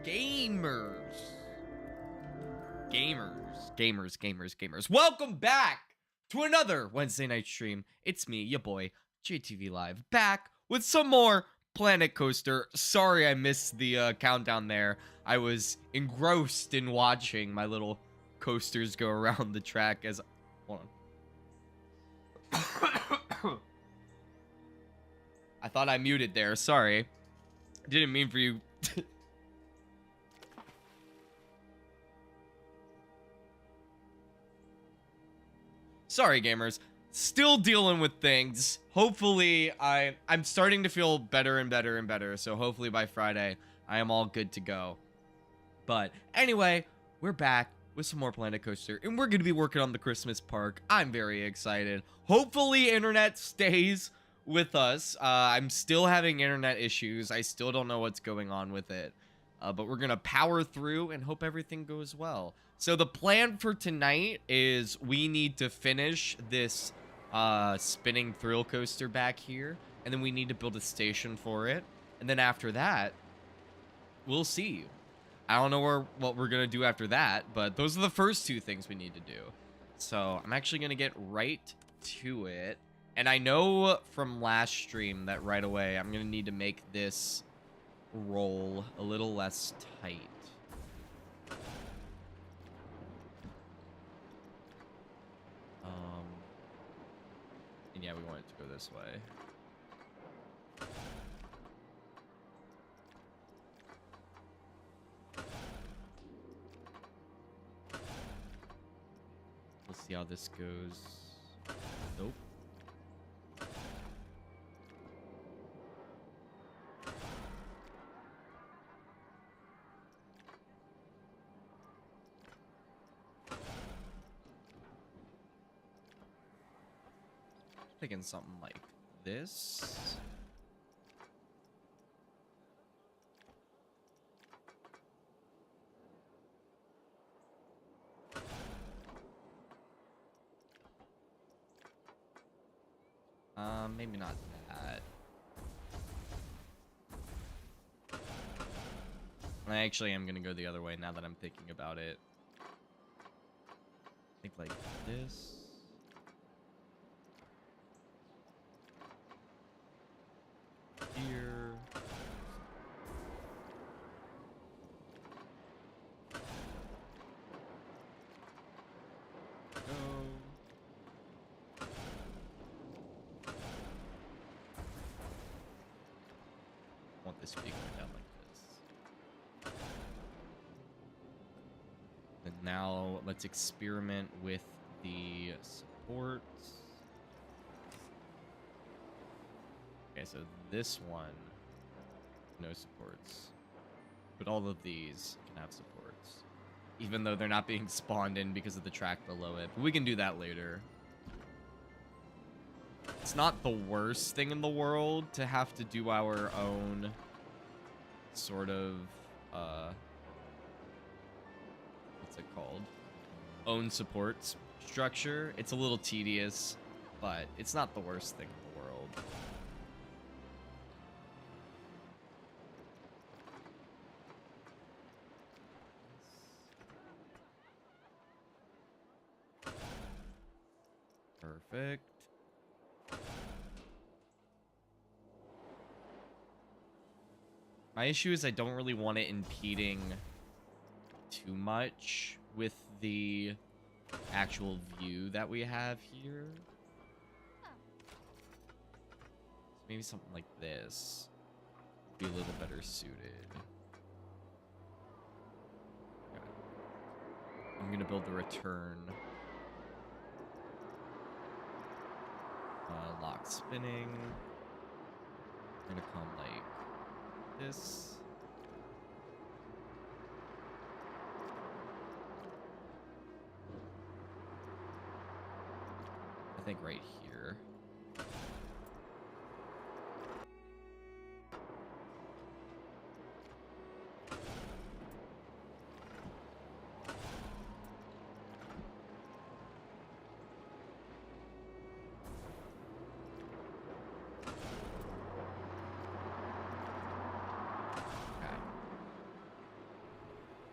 Gamers. Welcome back to another Wednesday night stream. It's me, your boy, JTV Live, back with some more Planet Coaster. Sorry I missed the countdown there. I was engrossed in watching my little coasters go around the track as... Hold on. I thought I muted there. Sorry. Didn't mean for you... Sorry, gamers. Still dealing with things. Hopefully, I'm starting to feel better and better. So hopefully by Friday, I am all good to go. But anyway, we're back with some more Planet Coaster. And we're going to be working on the Christmas park. I'm very excited. Hopefully, internet stays with us. I'm still having internet issues. I still don't know what's going on with it. But we're going to power through and hope everything goes well. So the plan for tonight is we need to finish this spinning thrill coaster back here. And then we need to build a station for it. And then after that, we'll see. I don't know what we're going to do after that. But those are the first two things we need to do. So I'm actually going to get right to it. And I know from last stream that right away I'm going to need to make this roll a little less tight. And yeah, we want it to go this way. We'll see how this goes. Nope. Thinking something like this. Maybe not that. I actually am gonna go the other way now that I'm thinking about it. I think like this. Here. Go. I want this to be going down like this. And now let's experiment with the supports. Okay, so this one, no supports. But all of these can have supports. Even though they're not being spawned in because of the track below it. But we can do that later. It's not the worst thing in the world to have to do our own sort of, what's it called? Own support structure. It's a little tedious, but it's not the worst thing in the world. Perfect. My issue is I don't really want it impeding too much with the actual view that we have here. So maybe something like this would be a little better suited. Okay. I'm gonna build the return. Lock spinning. I'm gonna come like this. I think right here.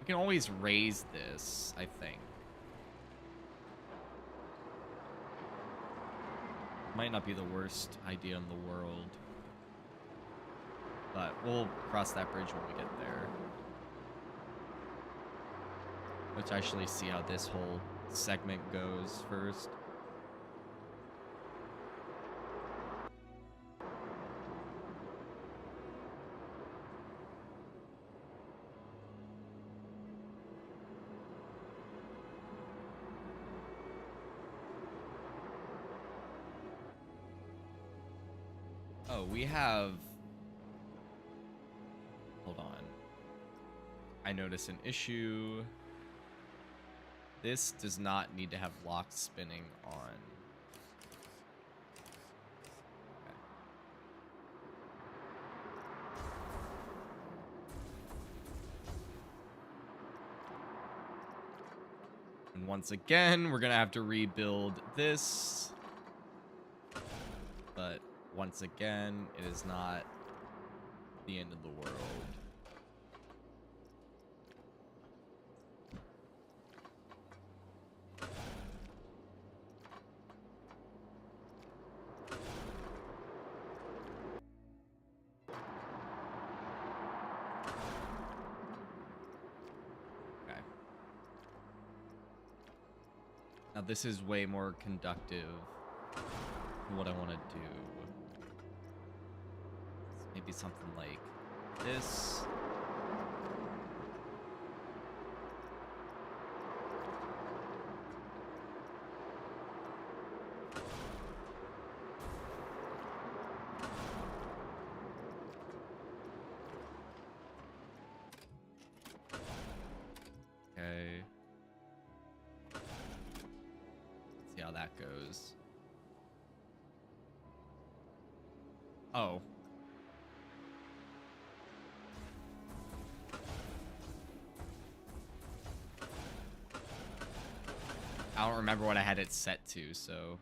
We can always raise this, I think. Might not be the worst idea in the world. But we'll cross that bridge when we get there. Let's actually see how this whole segment goes first. Oh, we have... Hold on. I notice an issue. This does not need to have locks spinning on. Okay. And once again, we're gonna have to rebuild this. But once again, it is not the end of the world. Okay. Now this is way more conductive to what I want to do. Maybe something like this. Okay. Let's see how that goes. Oh. I don't remember what I had it set to, so...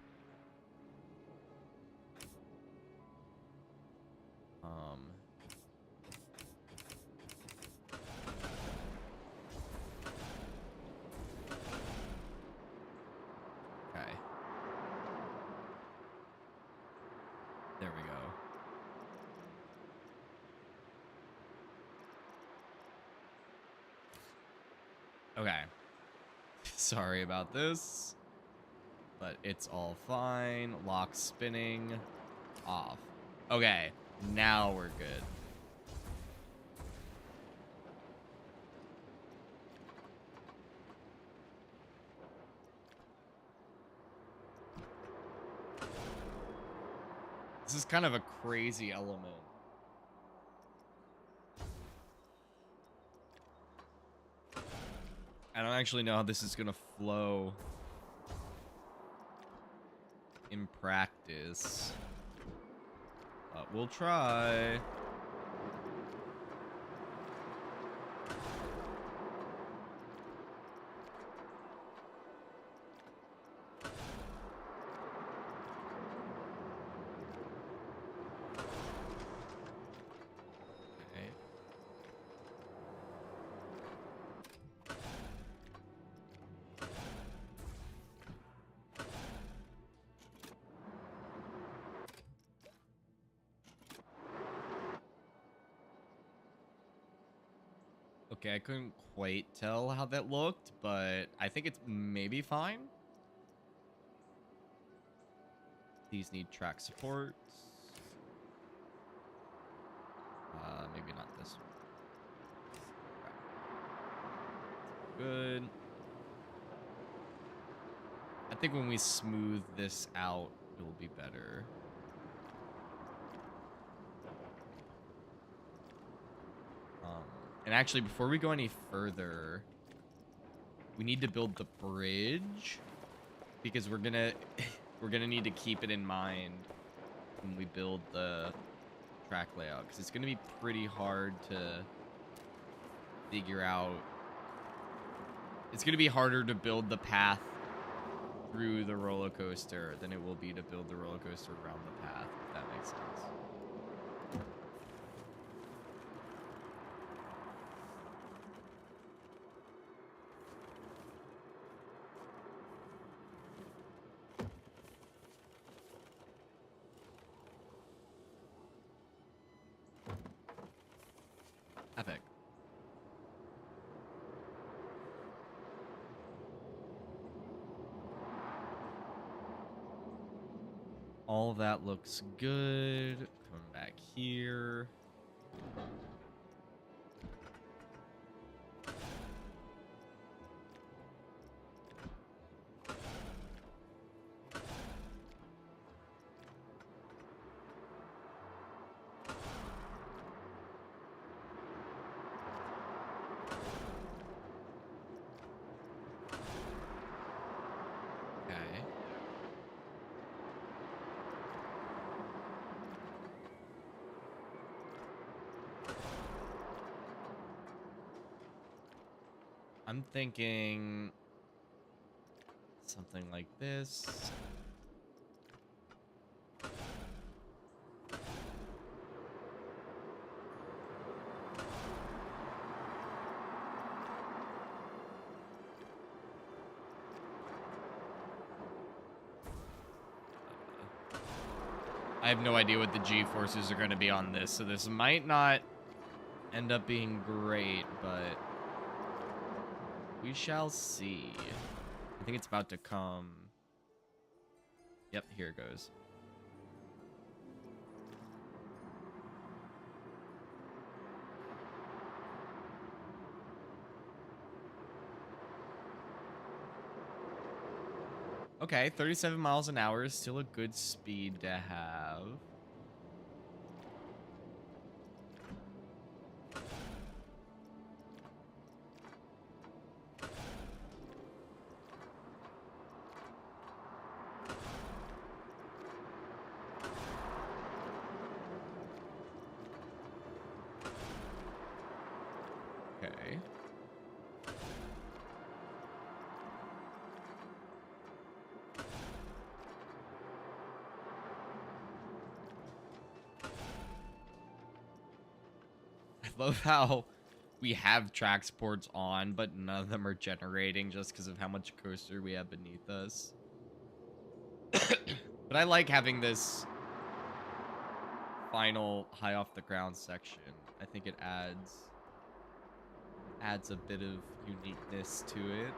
Okay. There we go. Okay. Sorry about this. But it's all fine. Lock spinning. Off. Okay. Now we're good. This is kind of a crazy element. I don't actually know how this is gonna flow in practice, but we'll try. Okay, I couldn't quite tell how that looked, but I think it's maybe fine. These need track supports. Maybe not this one. Good. I think when we smooth this out, it will be better. And actually, before we go any further, we need to build the bridge because we're gonna need to keep it in mind when we build the track layout, because it's gonna be pretty hard to figure out. It's gonna be harder to build the path through the roller coaster than it will be to build the roller coaster around the path, if that makes sense. All that looks good. Coming back here. Okay. I'm thinking something like this. I have no idea what the G-forces are going to be on this, so this might not end up being great, but we shall see. I think it's about to come. Yep, here it goes. Okay, 37 miles an hour is still a good speed to have. Okay. I love how we have track sports on, but none of them are generating just because of how much coaster we have beneath us. But I like having this final high off the ground section. I think it adds a bit of uniqueness to it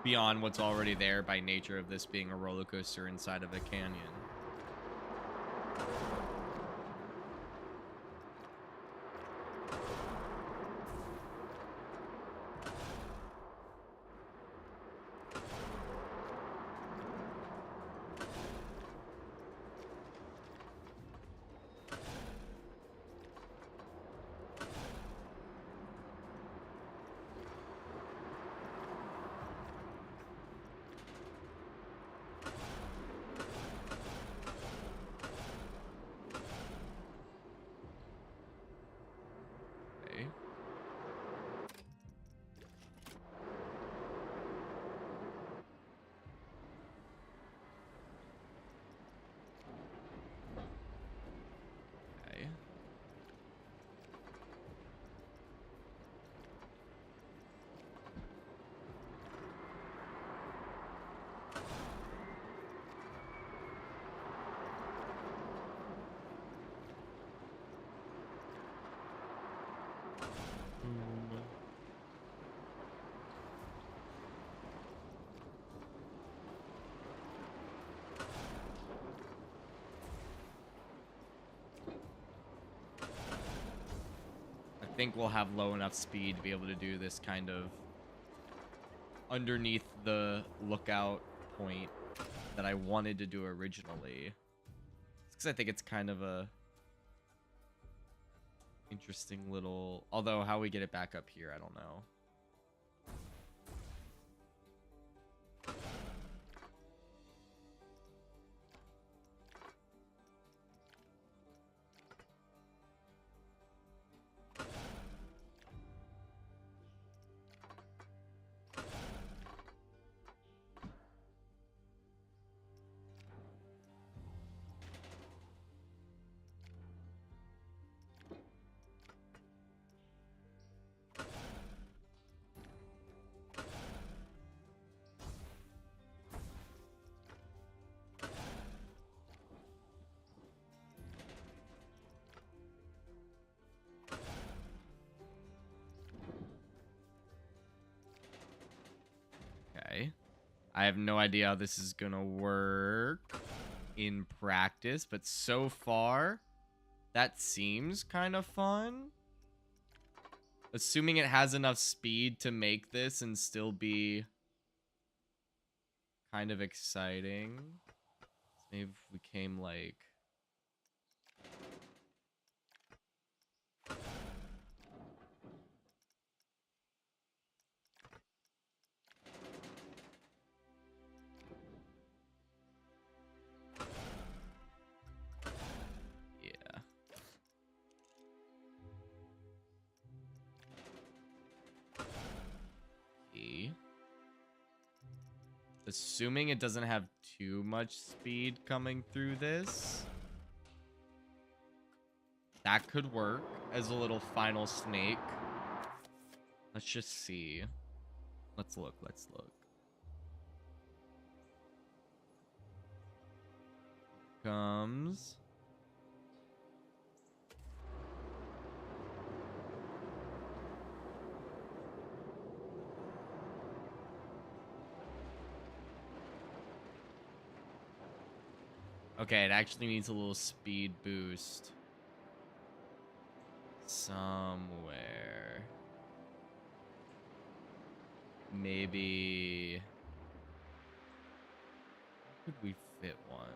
beyond what's already there by nature of this being a roller coaster inside of a canyon. Okay. Okay. I think we'll have low enough speed to be able to do this kind of underneath the lookout point that I wanted to do originally. Because I think it's kind of a interesting little... Although, how we get it back up here, I don't know. I have no idea how this is gonna work in practice, but so far, that seems kind of fun. Assuming it has enough speed to make this and still be kind of exciting. Maybe if we came like... Yeah. E. Assuming it doesn't have too much speed coming through this. That could work as a little final snake. Let's just see. Let's look, let's look. Comes. Okay, it actually needs a little speed boost. Somewhere. Maybe... Could we fit one?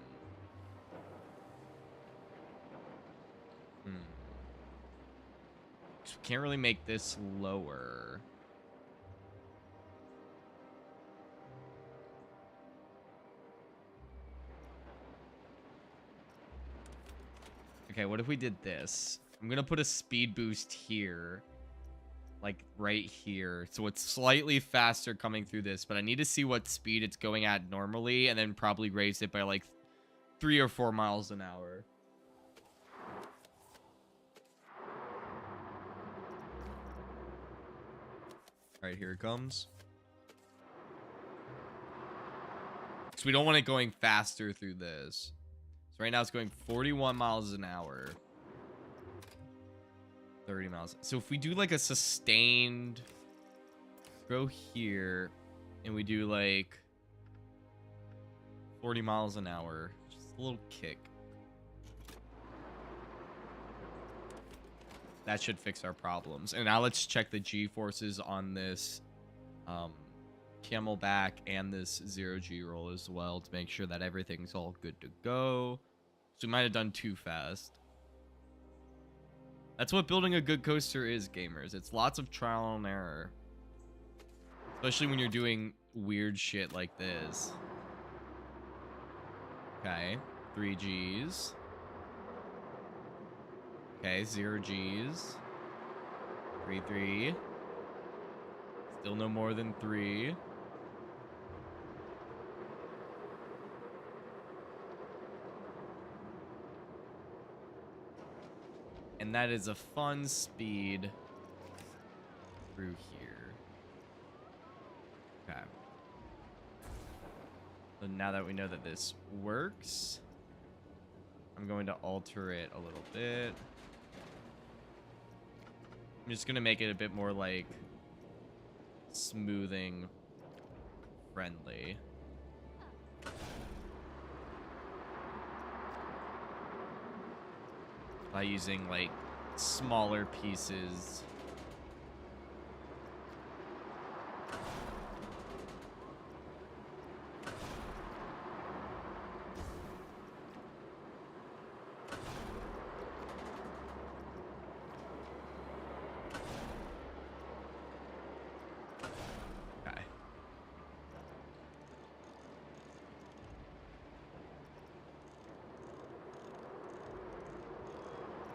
Can't really make this lower. Okay, what if we did this? I'm gonna put a speed boost here. Like, right here. So it's slightly faster coming through this, but I need to see what speed it's going at normally, and then probably raise it by, like, 3 or 4 miles an hour. Alright, here it comes. So we don't want it going faster through this. So right now it's going 41 miles an hour. 30 miles. So if we do like a sustained... Go here. And we do like... 40 miles an hour. Just a little kick. That should fix our problems. And now let's check the G-forces on this Camelback and this 0G roll as well to make sure that everything's all good to go. So we might have done too fast. That's what building a good coaster is, gamers. It's lots of trial and error. Especially when you're doing weird shit like this. Okay, 3 Gs. Okay, 0 Gs. 3, 3. Still no more than 3. And that is a fun speed through here. Okay. So now that we know that this works, I'm going to alter it a little bit. I'm just going to make it a bit more like smoothing friendly. By using like smaller pieces. Okay.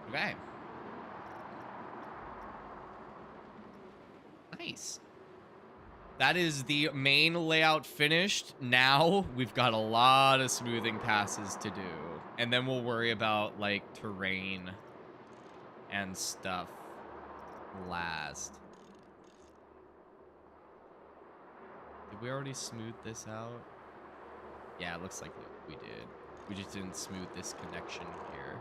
Okay. Nice. That is the main layout finished. Now we've got a lot of smoothing passes to do. And then we'll worry about like terrain and stuff last. Did we already smooth this out? Yeah, it looks like we did. We just didn't smooth this connection here.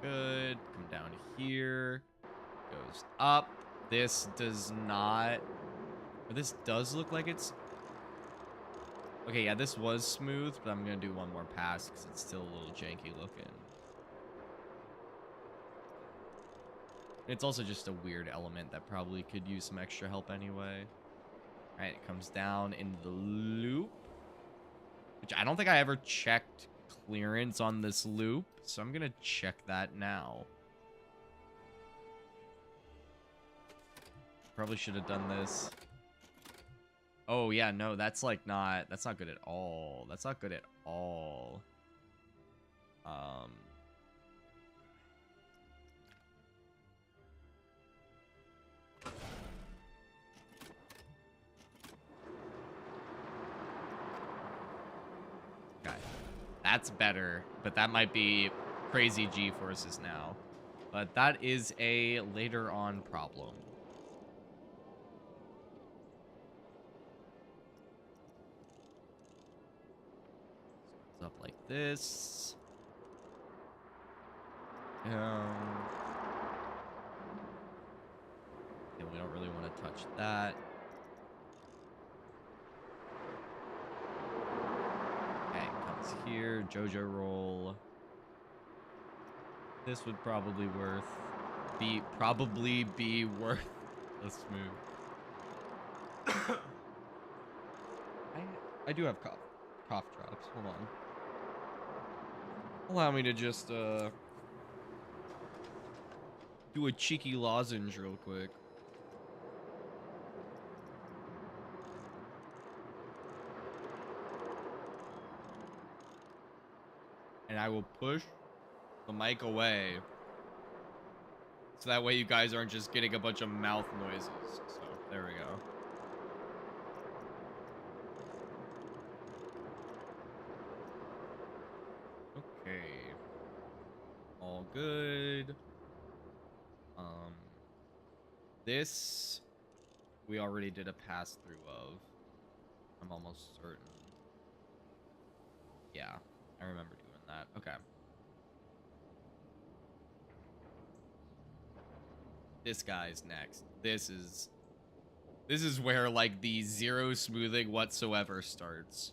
Good. Come down here. Goes up. This does not... Or this does look like it's... Okay, yeah, this was smooth, but I'm going to do one more pass because it's still a little janky looking. It's also just a weird element that probably could use some extra help anyway. All right, it comes down into the loop, which I don't think I ever checked clearance on this loop, so I'm going to check that now. Probably should have done this. Oh, yeah, no, that's like not... That's not good at all. That's not good at all. Okay. That's better, but that might be crazy G-forces now. But that is a later on problem. It's up like this. Yeah, we don't really want to touch that. Okay, it comes here. JoJo roll. This would probably be worth a smooth. I do have cough drops. Hold on. Allow me to just do a cheeky lozenge real quick. And I will push the mic away. So that way you guys aren't just getting a bunch of mouth noises. So, there we go. Okay. All good. This we already did a pass through of. I'm almost certain. Yeah, I remember doing that. Okay. This guy's next. This is where like the zero smoothing whatsoever starts.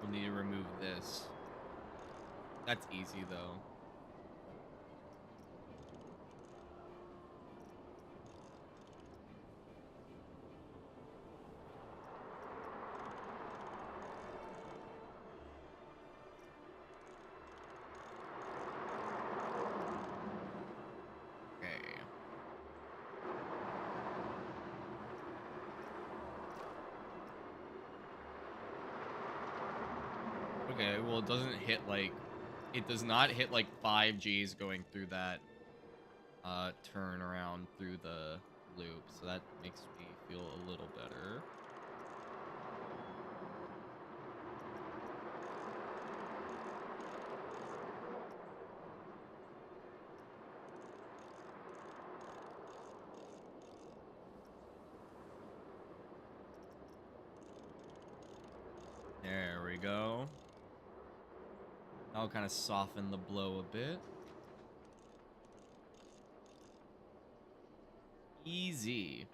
We'll need to remove this. That's easy though. Okay, well, it doesn't hit like... It does not hit like 5 Gs going through that turn around through the loop, so that makes me feel a little better. There we go. That'll kind of soften the blow a bit. Easy.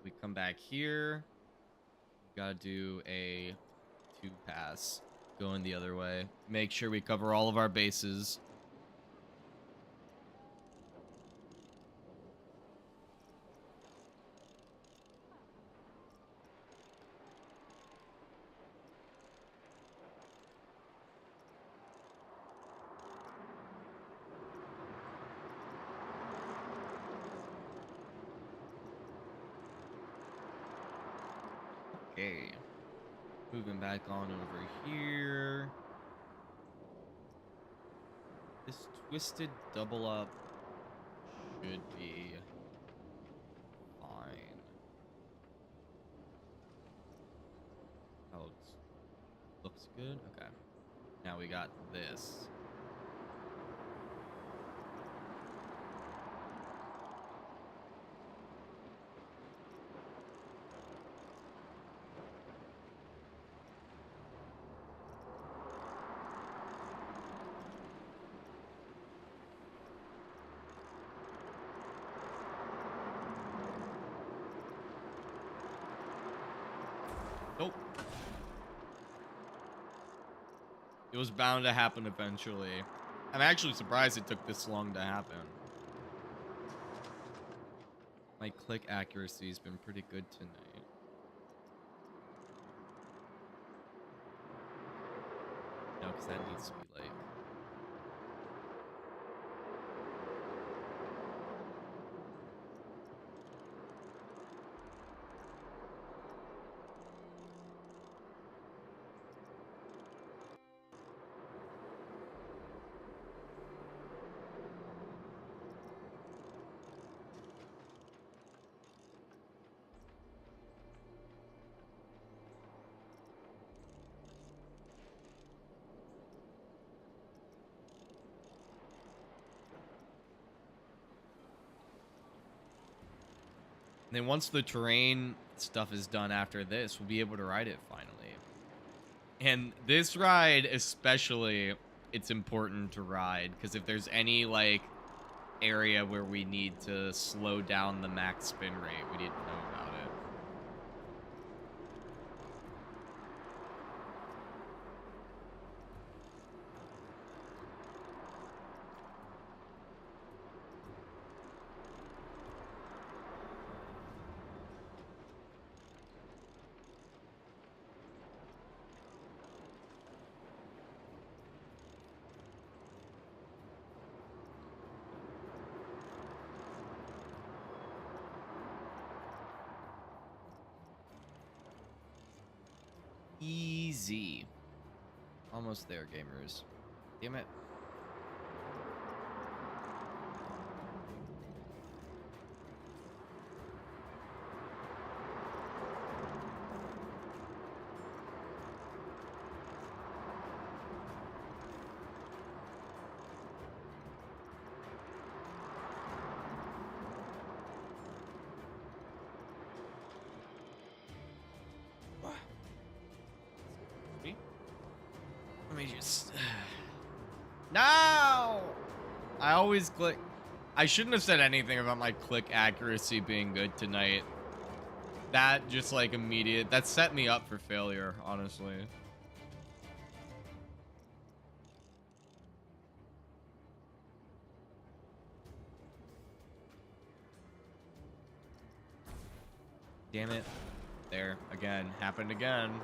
We come back here. Gotta do a 2-pass. Going the other way. Make sure we cover all of our bases. Okay. Moving back on over here. This twisted double up should be fine. Oh, looks good. Okay. Now we got this. Nope. It was bound to happen eventually. I'm actually surprised it took this long to happen. My click accuracy has been pretty good tonight. No, because that needs to be like... And then once the terrain stuff is done after this, we'll be able to ride it finally. And this ride especially, it's important to ride, because if there's any, like, area where we need to slow down the max spin rate, we need to know about it. Easy. Almost there, gamers. Damn it. Let me just... No! I always click... I shouldn't have said anything about my click accuracy being good tonight. That just, like, immediate... That set me up for failure, honestly. Damn it. There. Again. Happened again.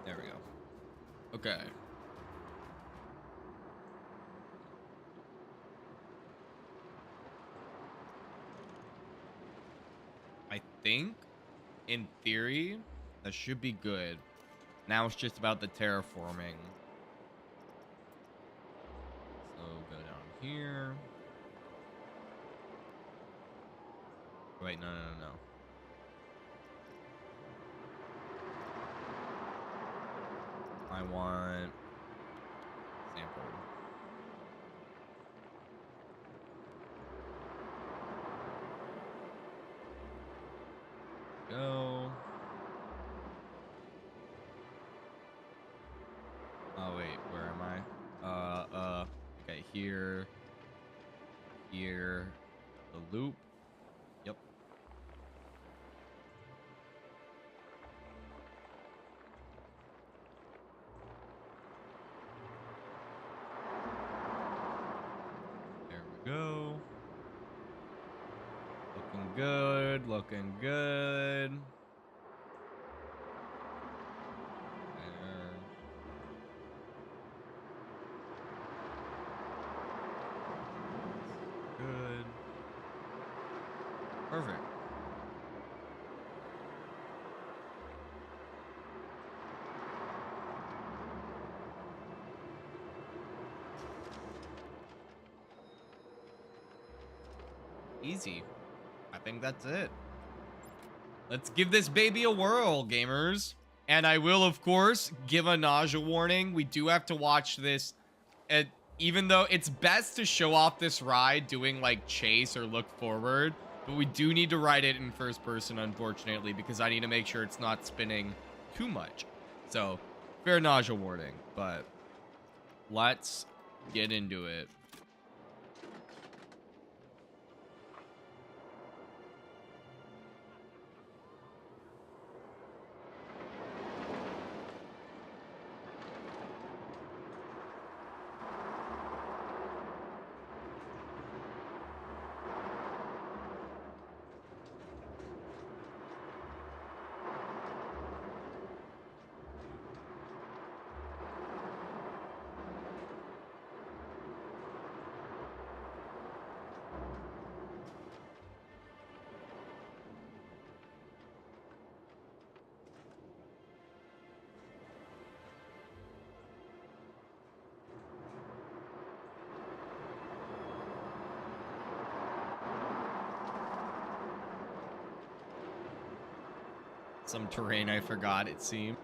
There we go. Okay. I think, in theory, that should be good. Now it's just about the terraforming. So go down here. Wait, no. I want sample. Go. Oh wait, where am I? Okay, here, the loop. Yep. There we go. Looking good, looking good. Perfect. Easy. I think that's it. Let's give this baby a whirl, gamers. And I will, of course, give a nausea warning. We do have to watch this. Even though it's best to show off this ride doing like chase or look forward, but we do need to ride it in first person, unfortunately, because I need to make sure it's not spinning too much. So, fair nausea warning, but let's get into it. Some terrain I forgot, it seemed.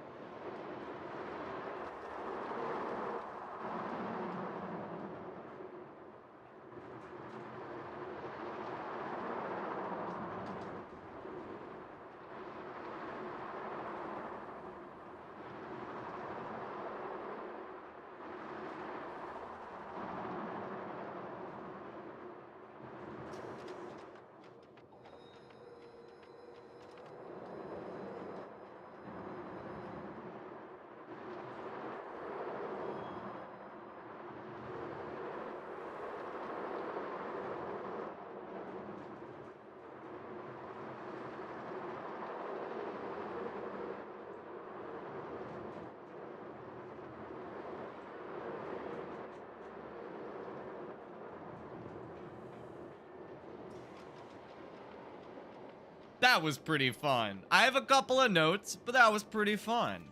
That was pretty fun. I have a couple of notes, but that was pretty fun.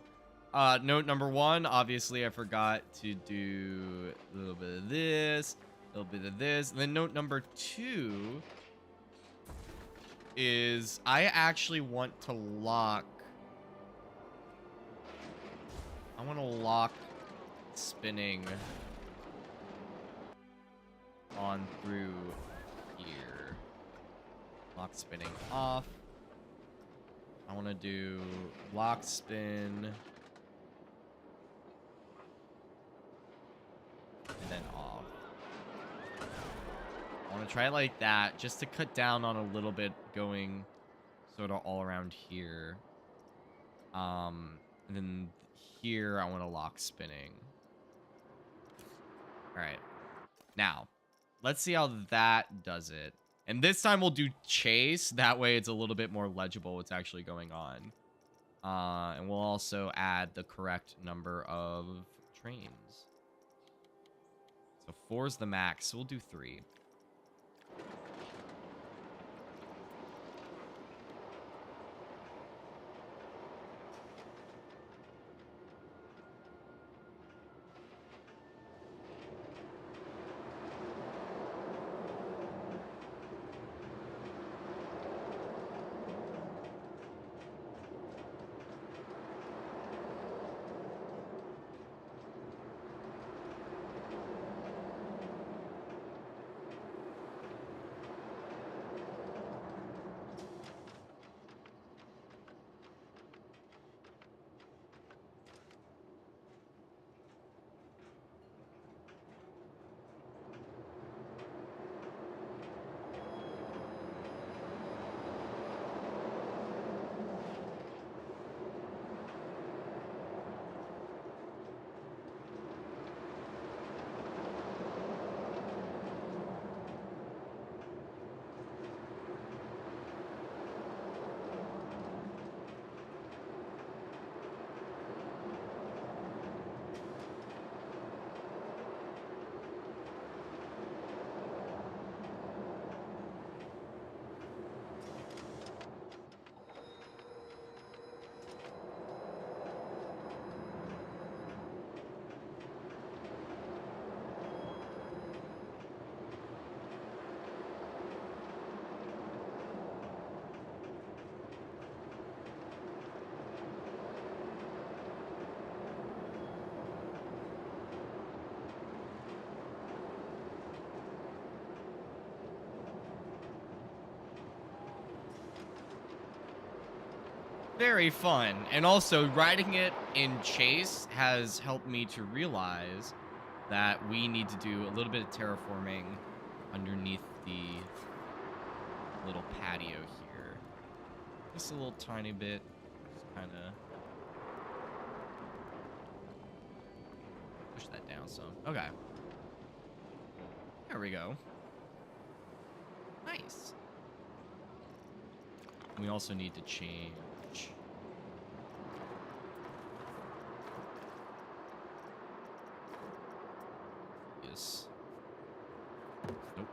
Note number one, obviously I forgot to do a little bit of this, a little bit of this. And then note number two is I actually want to lock. I want to lock spinning on through here. Lock spinning off. I want to do lock spin. And then off. I want to try it like that just to cut down on a little bit going sort of all around here. And then here I want to lock spinning. All right. Now, let's see how that does it. And this time we'll do chase. That way it's a little bit more legible what's actually going on. And we'll also add the correct number of trains. So 4 is the max. So we'll do 3. very fun. And also, riding it in chase has helped me to realize that we need to do a little bit of terraforming underneath the little patio here. Just a little tiny bit. Just kind of push that down some. Okay. There we go. Nice. We also need to change this. Nope.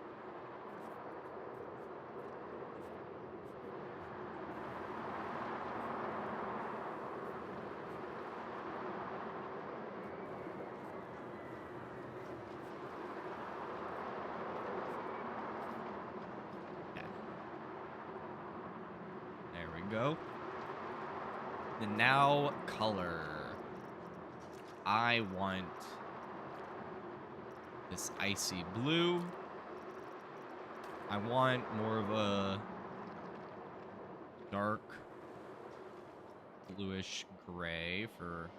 Okay. There we go. The now color. I want this icy blue. I want more of a dark bluish gray for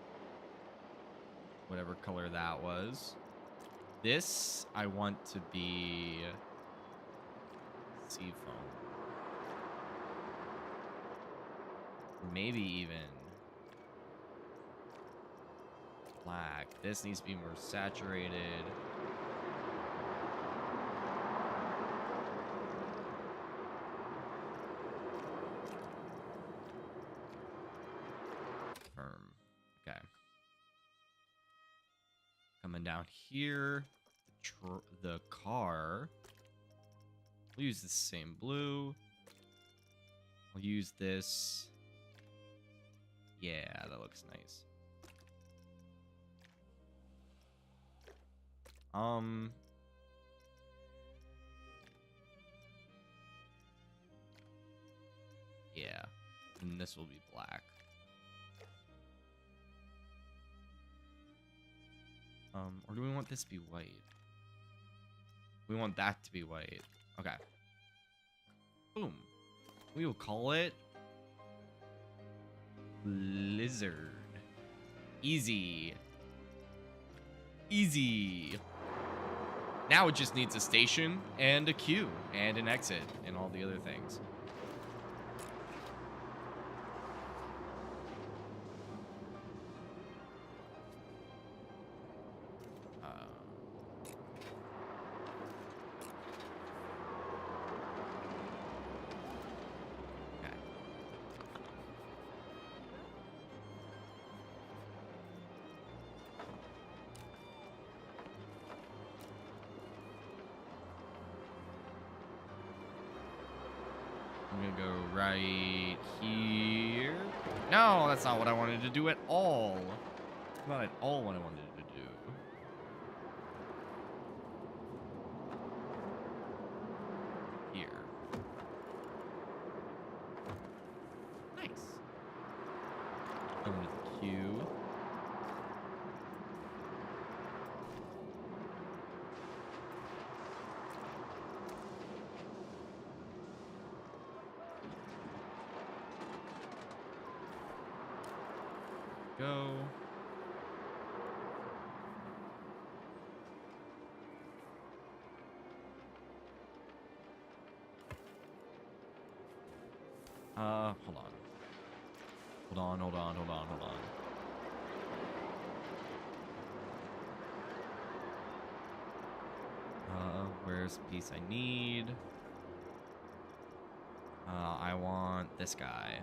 whatever color that was. This I want to be seafoam. Maybe even black. This needs to be more saturated. Firm. Okay. Coming down here, the car. We'll use the same blue. I'll use this. Yeah, that looks nice. Yeah. And this will be black. Or do we want this to be white? We want that to be white. Okay. Boom. We will call it Lizard. Easy. Easy. Now it just needs a station and a queue and an exit and all the other things. I'm gonna go right here. No, that's not what I wanted to do at all. Not at all what I wanted to do. Here. Nice. Going to the queue. Go. Hold on. Hold on. Where's the piece I need? I want this guy.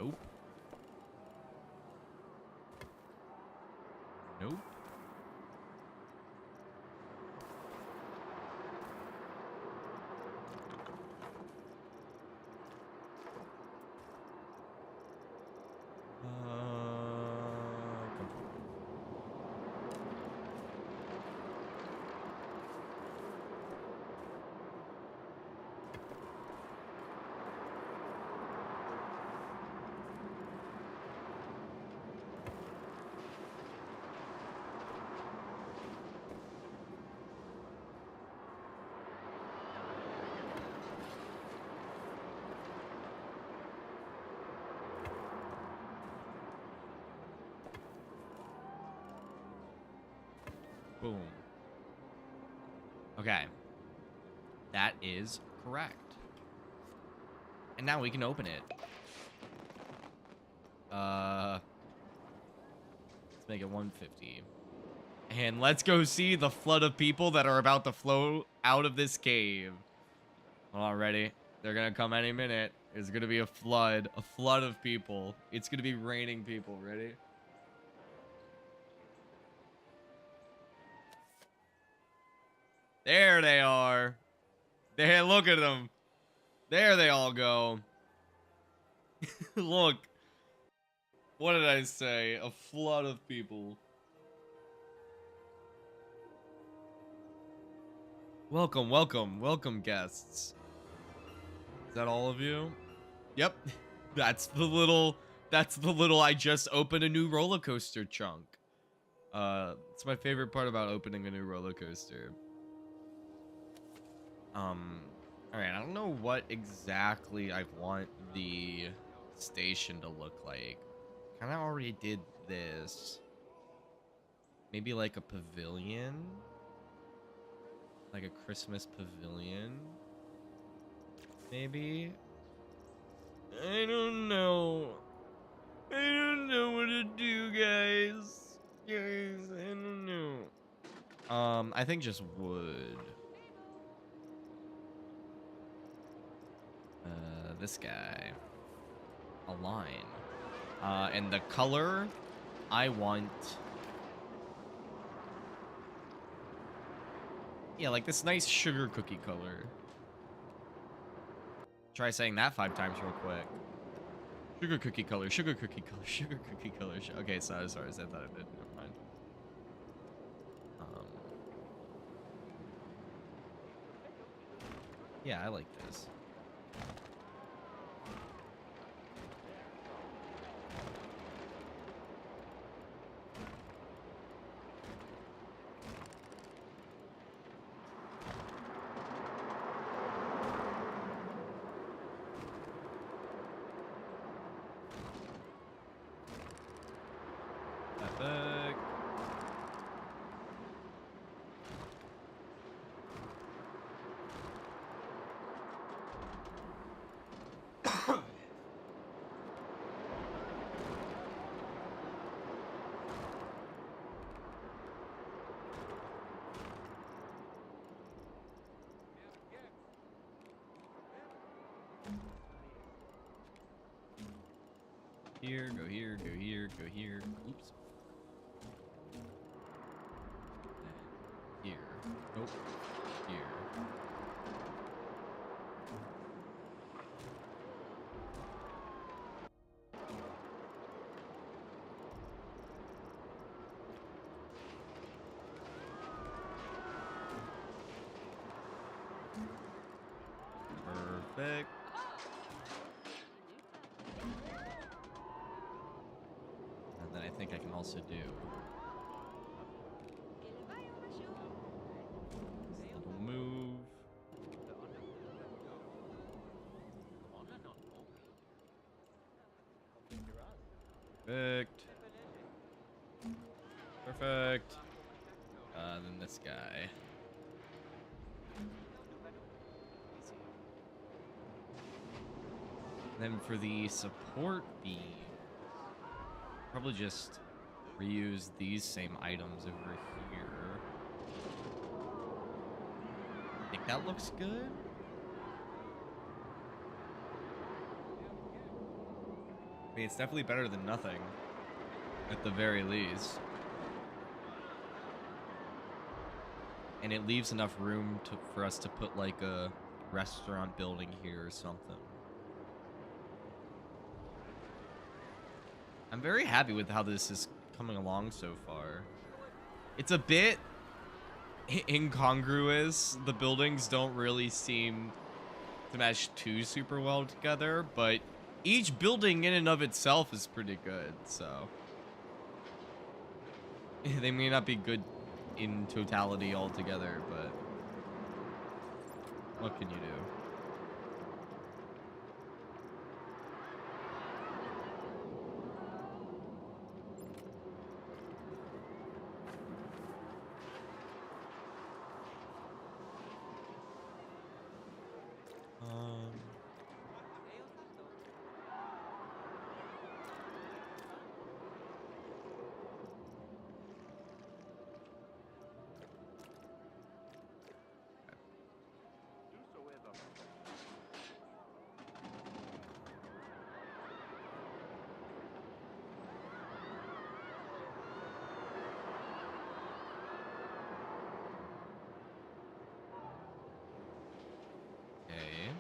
Nope. Nope. Come Boom. Okay. That is correct. And now we can open it. Let's make it 150. And let's go see the flood of people that are about to flow out of this cave. Hold on, ready? They're gonna come any minute. It's gonna be a flood of people. It's gonna be raining people. Ready? There they are. There, look at them. There they all go. Look. What did I say? A flood of people. Welcome, welcome, welcome, guests. Is that all of you? Yep. That's the little I just opened a new roller coaster chunk. It's my favorite part about opening a new roller coaster. Alright, I don't know what exactly I want the station to look like. Kinda already did this. Maybe like a pavilion? Like a Christmas pavilion? Maybe? I don't know. I don't know what to do, guys. Guys, I don't know. I think just wood. This guy. A line. And the color, I want... Yeah, like this nice sugar cookie color. Try saying that 5 times real quick. Sugar cookie color, sugar cookie color, sugar cookie color. Okay, sorry, I thought I did. Never mind. Yeah, I like this. Epic. Here, go here, go here, go here. Oops. Here. Nope. Here. Perfect. And then I think I can also do this little move. Perfect. Perfect. Then this guy. Then for the support beam, probably just reuse these same items over here. I think that looks good. I mean, it's definitely better than nothing, at the very least. And it leaves enough room for us to put, like, a restaurant building here or something. I'm very happy with how this is coming along so far. It's a bit incongruous. The buildings don't really seem to match too super well together, but each building in and of itself is pretty good, so. They may not be good in totality altogether, but what can you do? Um, okay.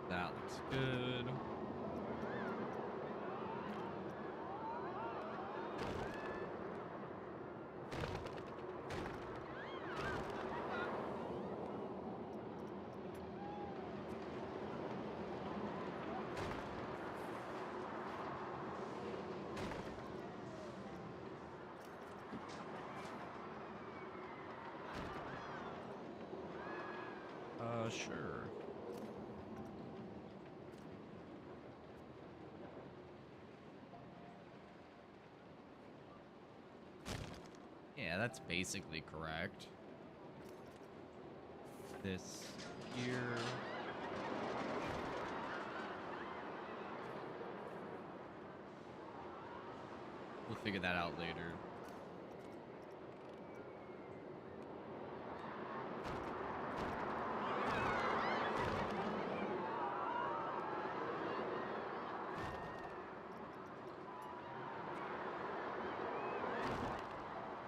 That looks good. Sure. Yeah, that's basically correct. This here. We'll figure that out later.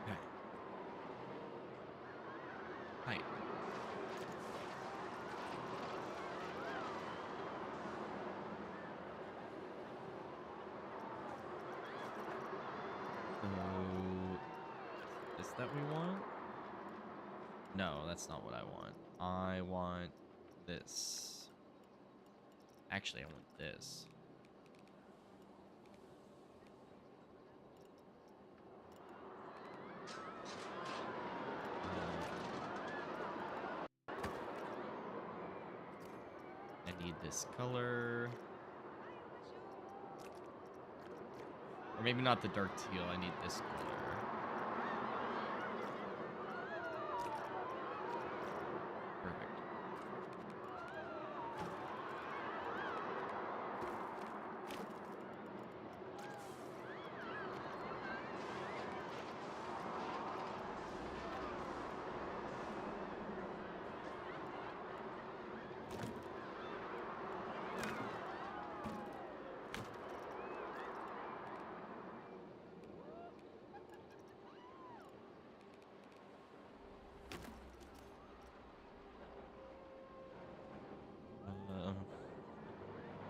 Okay. Height. So, is that we want? No, that's not what I want. I want this. Actually, I want this. I need this color. Or maybe not the dark teal. I need this color. Perfect.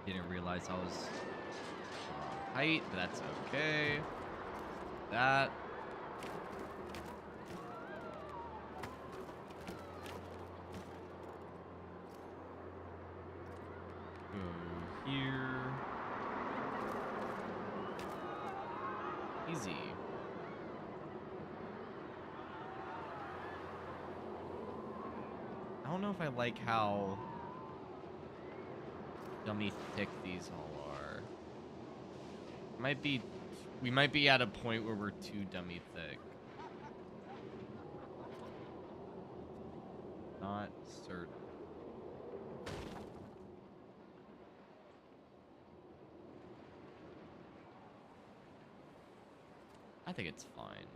Didn't realize I was height, but that's okay. That. Go here. Easy. I don't know if I like how dummy thick these all are. We might be at a point where we're too dummy thick. Not certain. I think it's fine.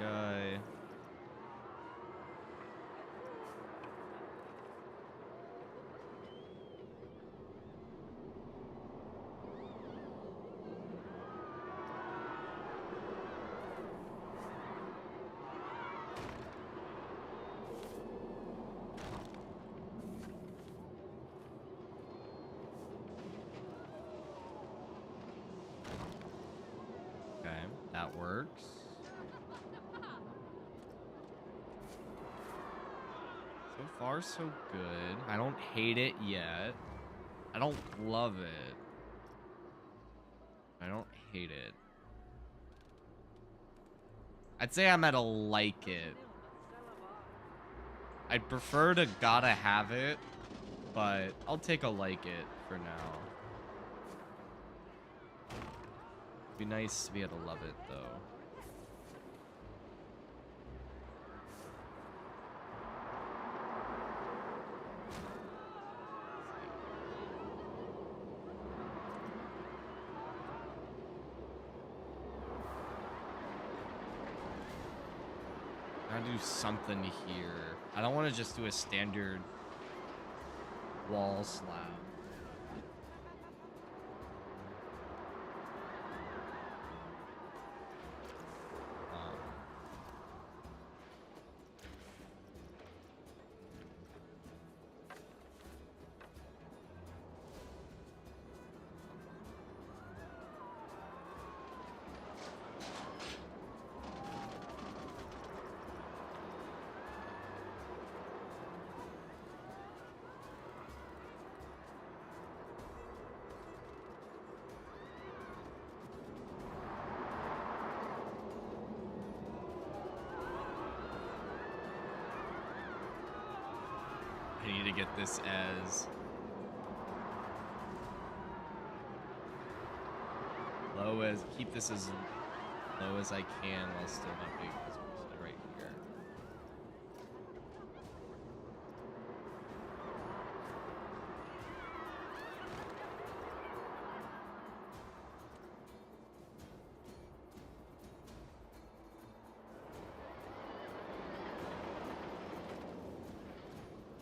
guy. Okay, that works. So far, so good. I don't hate it yet. I don't love it. I don't hate it. I'd say I'm at a like it. I'd prefer to gotta have it, but I'll take a like it for now. Be nice to be able to love it, though. Gotta do something here. I don't want to just do a standard wall slab. I need to get this as low as, keep this as low as I can while still not being especially right here.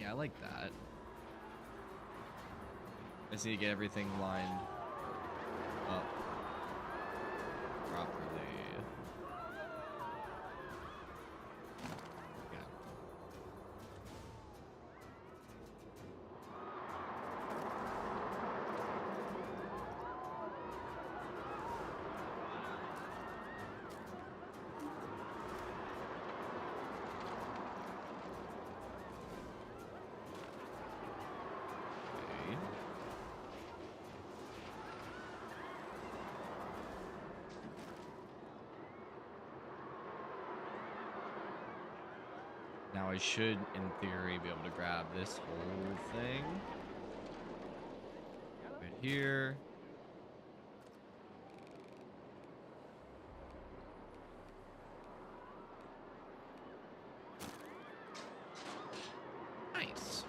Yeah, I like that. I just need to get everything lined up properly. Yeah. Okay. Now I should, in theory, be able to grab this whole thing right here. Nice.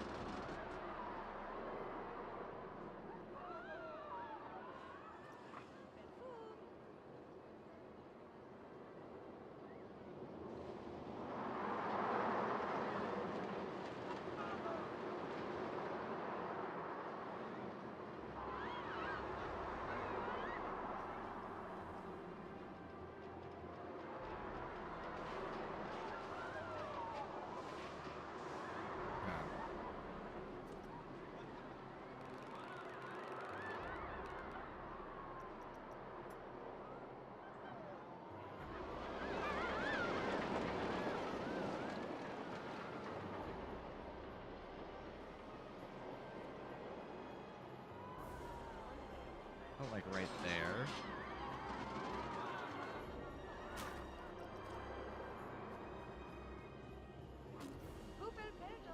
Like right there.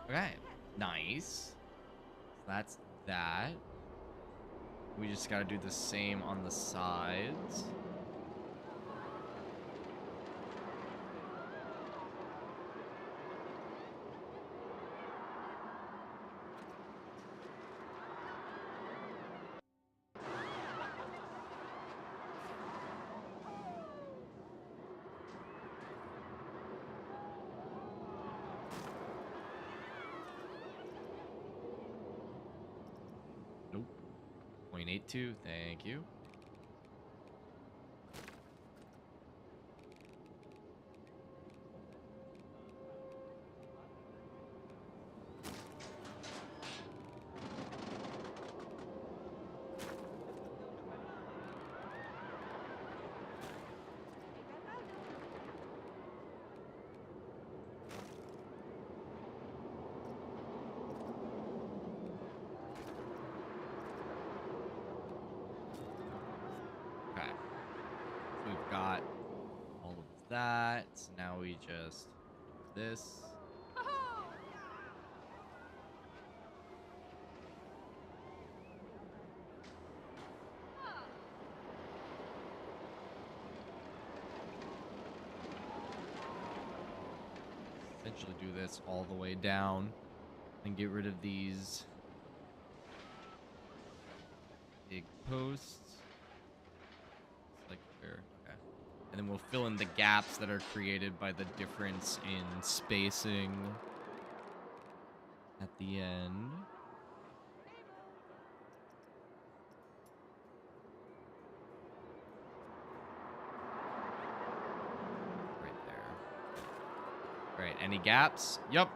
Okay, nice. So that's that. We just gotta do the same on the sides. 0.82. Thank you. Okay. So we've got all of that. So now we just do this. Essentially do this all the way down and get rid of these big posts. It's like there. Okay. And then we'll fill in the gaps that are created by the difference in spacing at the end. Right there. Right, any gaps? Yep.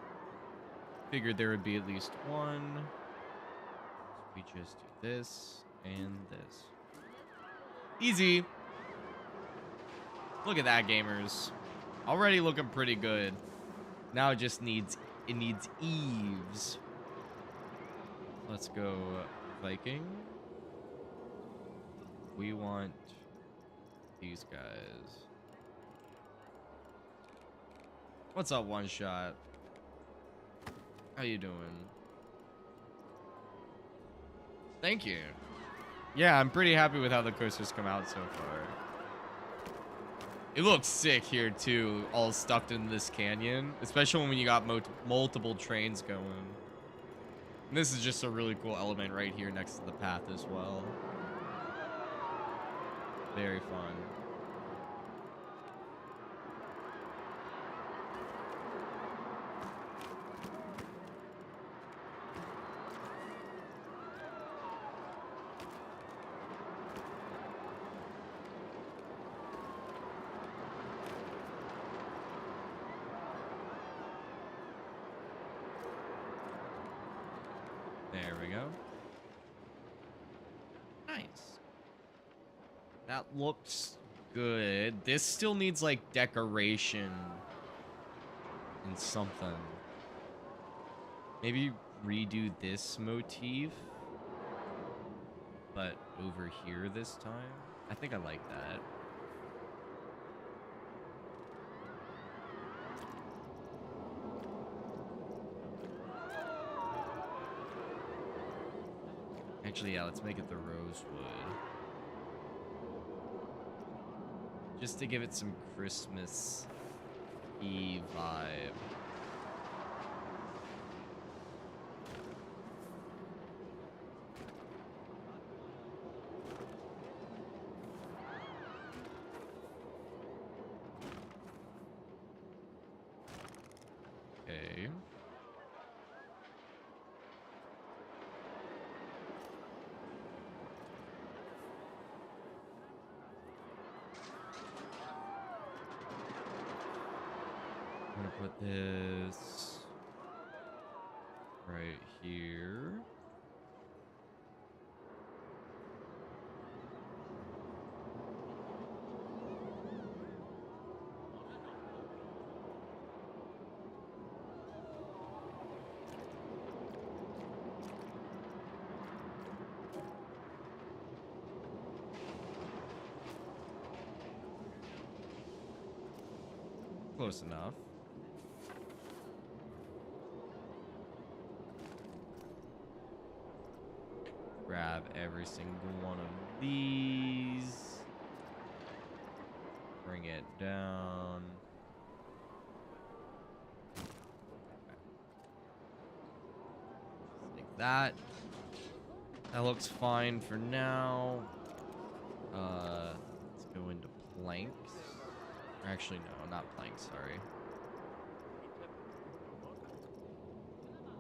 Figured there would be at least one. So we just do this and this. Easy. Look at that, gamers. Already looking pretty good. Now it needs eaves. Let's go Viking. We want these guys. What's up, One Shot? How you doing? Thank you. Yeah, I'm pretty happy with how the coasters come out so far. It looks sick here too, all stuck in this canyon, especially when you got multiple trains going. And this is just a really cool element right here next to the path as well. Very fun. There we go. Nice. That looks good. This still needs like decoration and something. Maybe redo this motif, but over here this time. I think I like that. Actually, yeah, let's make it the rosewood. Just to give it some Christmas-y vibe. Okay. I'm gonna put this right here. Close enough. Grab every single one of these. Bring it down. Like that. That looks fine for now. Let's go into planks. Or actually, no, not planks, sorry.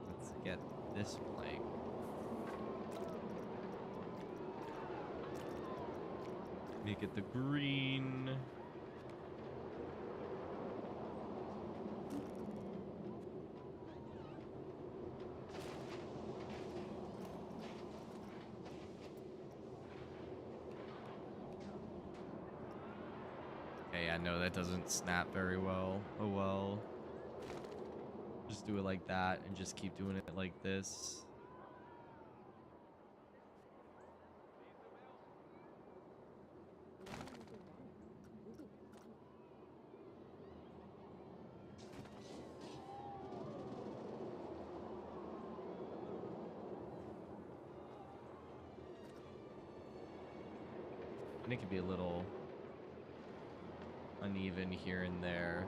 Let's get this plank. Make it the green. Okay, I know that doesn't snap very well. Oh well. Just do it like that and just keep doing it like this. And it could be a little uneven here and there.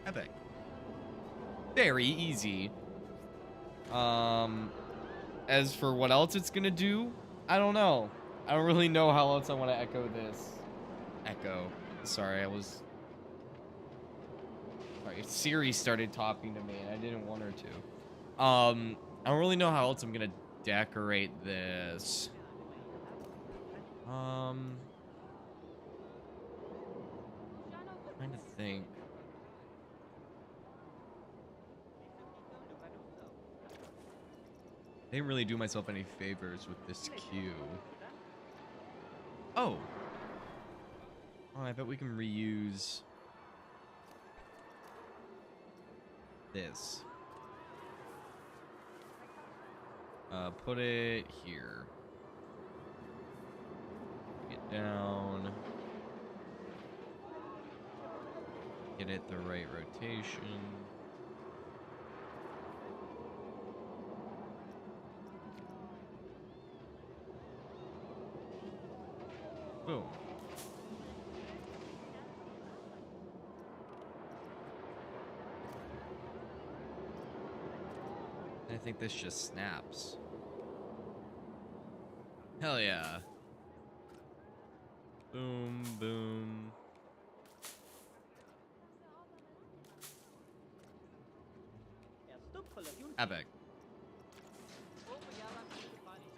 Epic. Very easy. As for what else it's gonna do, I don't know. I don't really know how else I want to echo this. Sorry, Sorry, Siri started talking to me and I didn't want her to. I don't really know how else I'm gonna decorate this. Trying to think. I didn't really do myself any favors with this queue. Oh, I bet we can reuse this. Put it here. Get down. Get it the right rotation. Boom. I think this just snaps. Hell yeah. Boom, boom. Epic.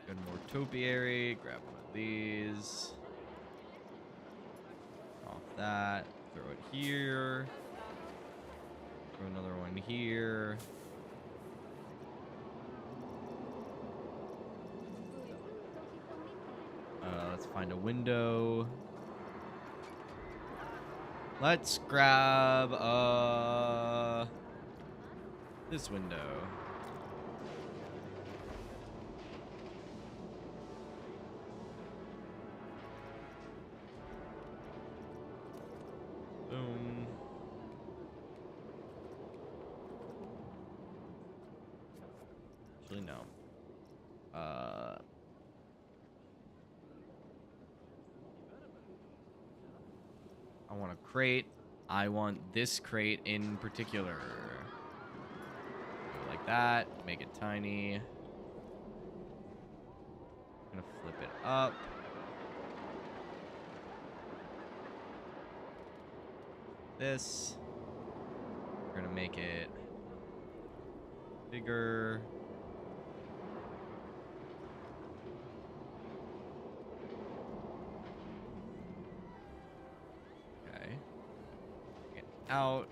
Go to more topiary. Grab one of these. Off that. Throw it here. Throw another one here. Let's find a window. Let's grab this window. Boom. Actually, no. I want a crate. I want this crate in particular. Go like that. Make it tiny. I'm gonna flip it up. This. We're gonna make it bigger. Out.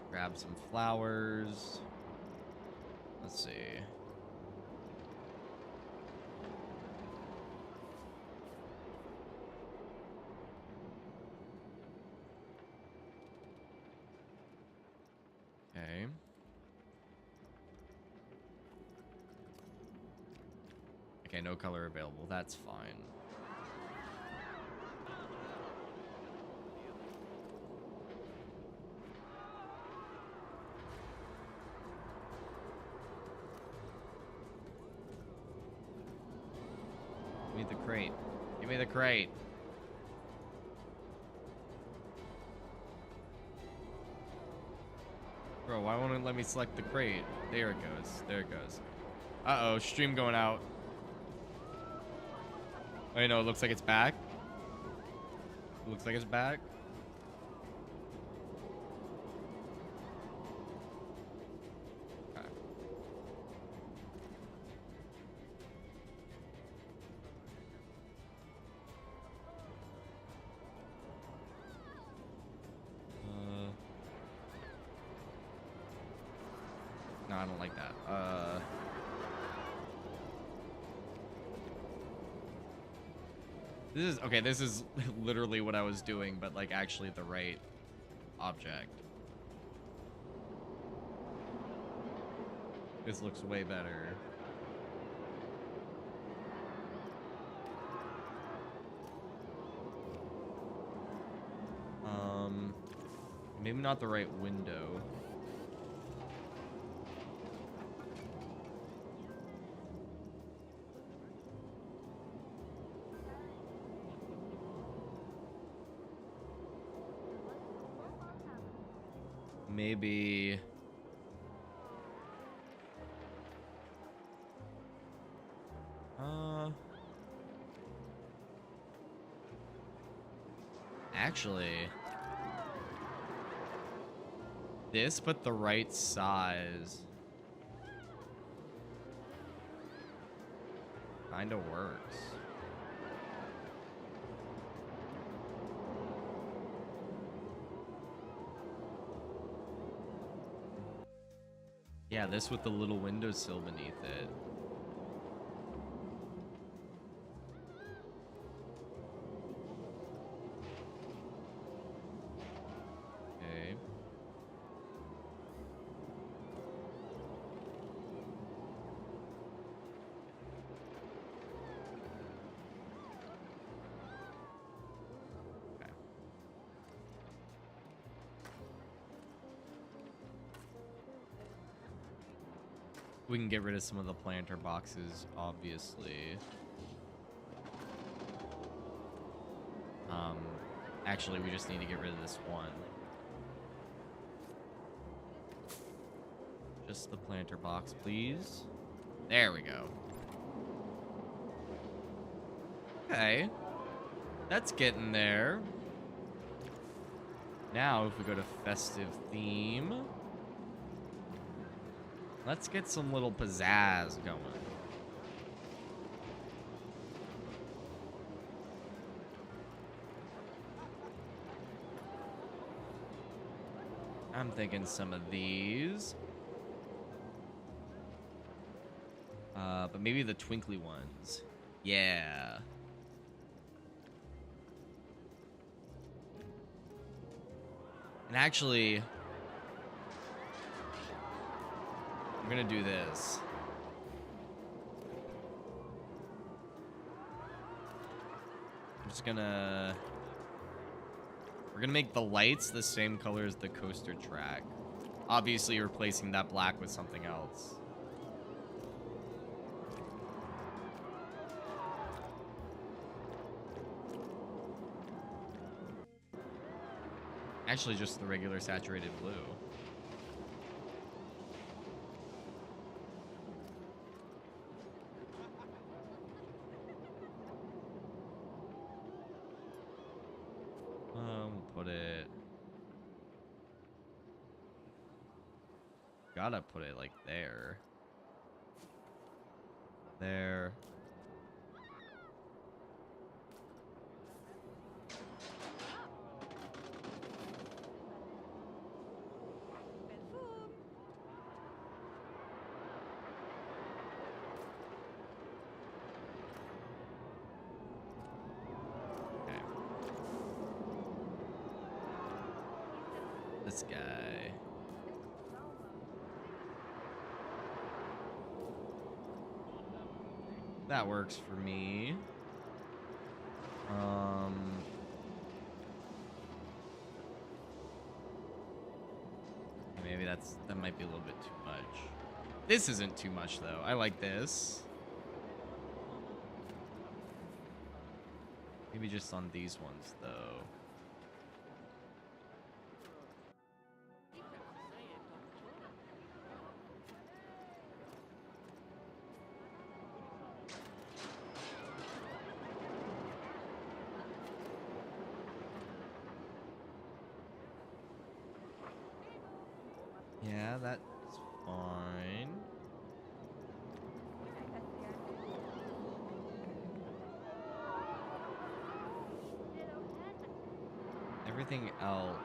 Grab some flowers. Let's see. Okay. Okay, no color available. That's fine. Give me the crate. Give me the crate. Bro, why won't it let me select the crate? There it goes. There it goes. Uh-oh, stream going out. Wait, no, it looks like it's back. It looks like it's back. Okay. No, I don't like that. This is okay. This is literally what I was doing, but like actually the right object. This looks way better. Maybe not the right window. Maybe... Actually... This, but the right size. Kinda works. Yeah, this with the little windowsill beneath it. Okay. Okay. We can get rid of some of the planter boxes, obviously. Actually, we just need to get rid of this one. Just the planter box, please. There we go. Okay. That's getting there. Now, if we go to festive theme, let's get some little pizzazz going. I'm thinking some of these. But maybe the twinkly ones. Yeah. And actually, I'm gonna do this. I'm just gonna... We're gonna make the lights the same color as the coaster track. Obviously, replacing that black with something else. Actually, just the regular saturated blue. We'll put it... Gotta put it like there. There. This guy. That works for me. Maybe that might be a little bit too much. This isn't too much though. I like this. Maybe just on these ones though. Yeah, that's fine. Everything else.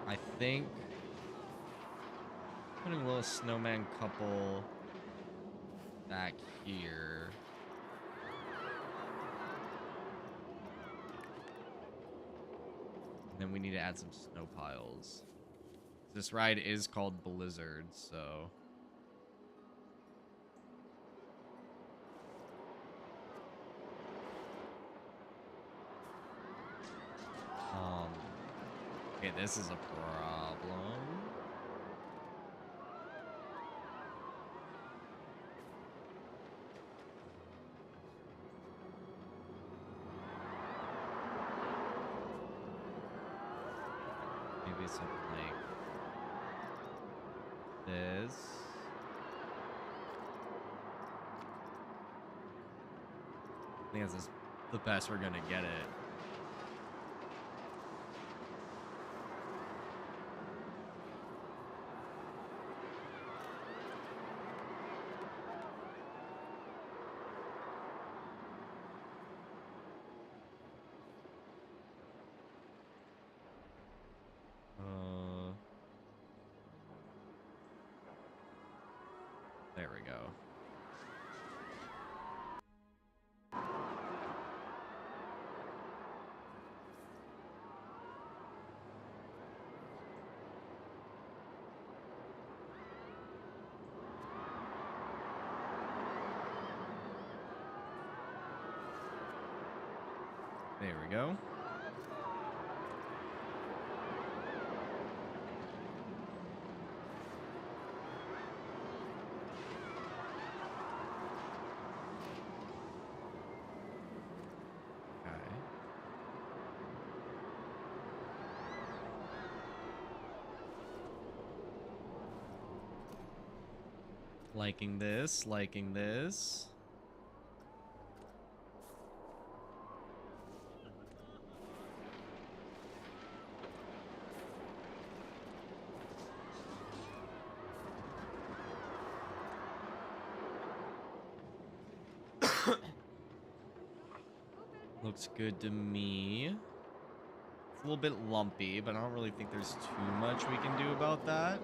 I think putting a little snowman couple back here. And then we need to add some snow piles. This ride is called Blizzard, so... Okay, this is a problem. Maybe something like this. I think this is the best we're gonna get it. There we go. There we go. Liking this, liking this. Looks good to me. It's a little bit lumpy, but I don't really think there's too much we can do about that.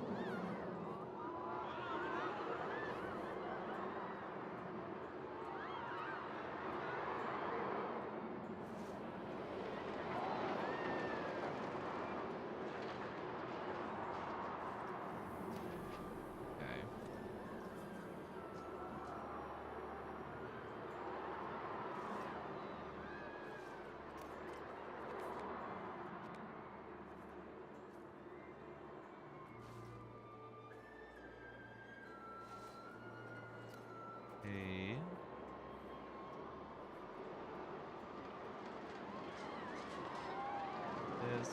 Okay. This.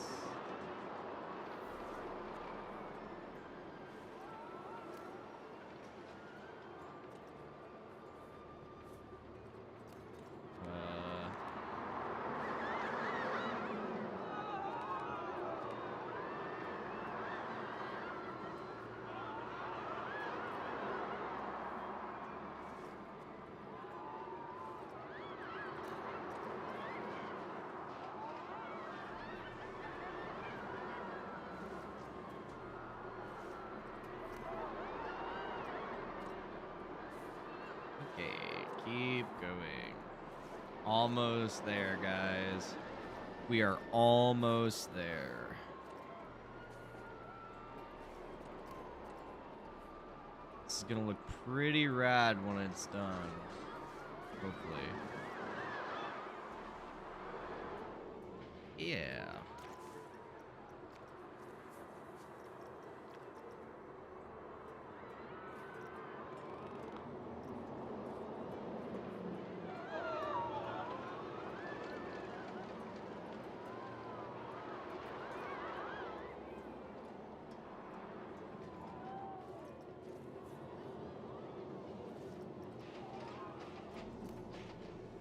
Okay, keep going. Almost there, guys. We are almost there. is gonna look pretty rad when it's done. Hopefully. Yeah.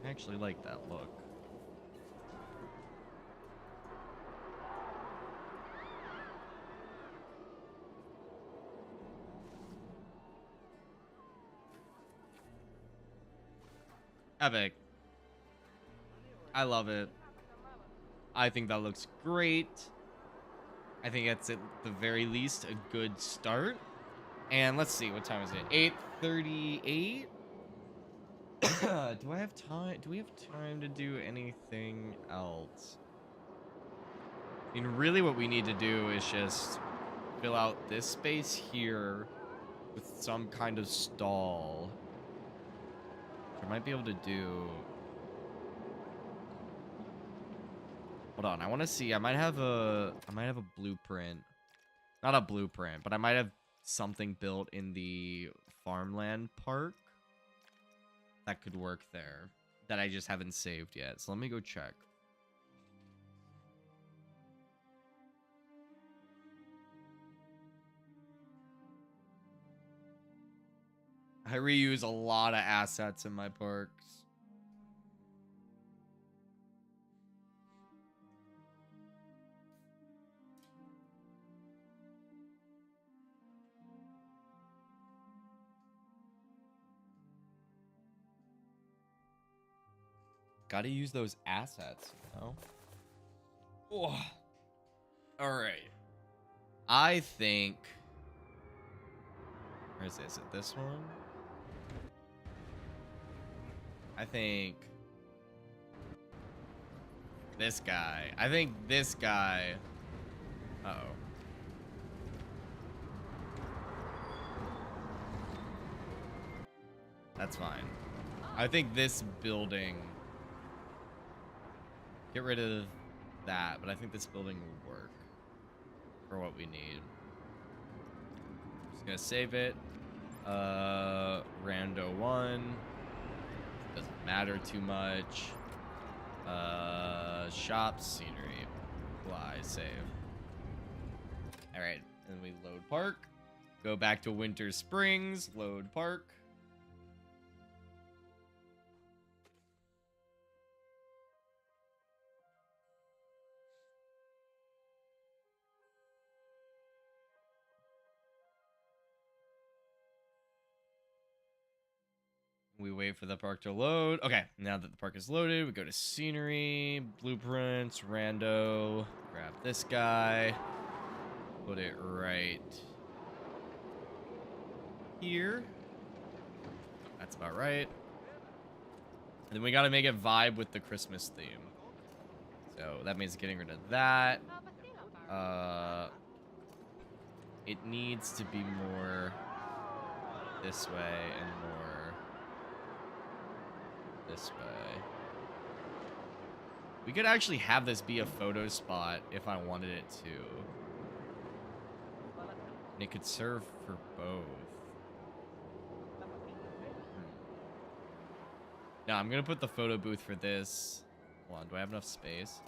I actually like that look. Epic. I love it. I think that looks great. I think that's at the very least a good start. And let's see, what time is it? 8:38? Do I have time? Do we have time to do anything else? I mean, really what we need to do is just fill out this space here with some kind of stall. Which I might be able to do. Hold on, I want to see. I might have a blueprint. Not a blueprint, but I might have something built in the farmland park that could work there that I just haven't saved yet. So let me go check. I reuse a lot of assets in my parks. Gotta use those assets, you know? Oh. All right. I think... Where is this? Is it this one? I think... This guy. I think this guy... Uh-oh. That's fine. I think this building... Get rid of that, but I think this building will work for what we need. Just gonna save it. Rando 1. Doesn't matter too much. Shops, scenery. Apply, save. Alright, and we load park. Go back to Winter Springs, load park. We wait for the park to load. Okay, now that the park is loaded, we go to scenery, blueprints, rando. Grab this guy. Put it right here. That's about right. And then we got to make it vibe with the Christmas theme. So that means getting rid of that. It needs to be more this way and more this way. We could actually have this be a photo spot if I wanted it to. And it could serve for both. Now I'm gonna put the photo booth for this. Hold on, do I have enough space?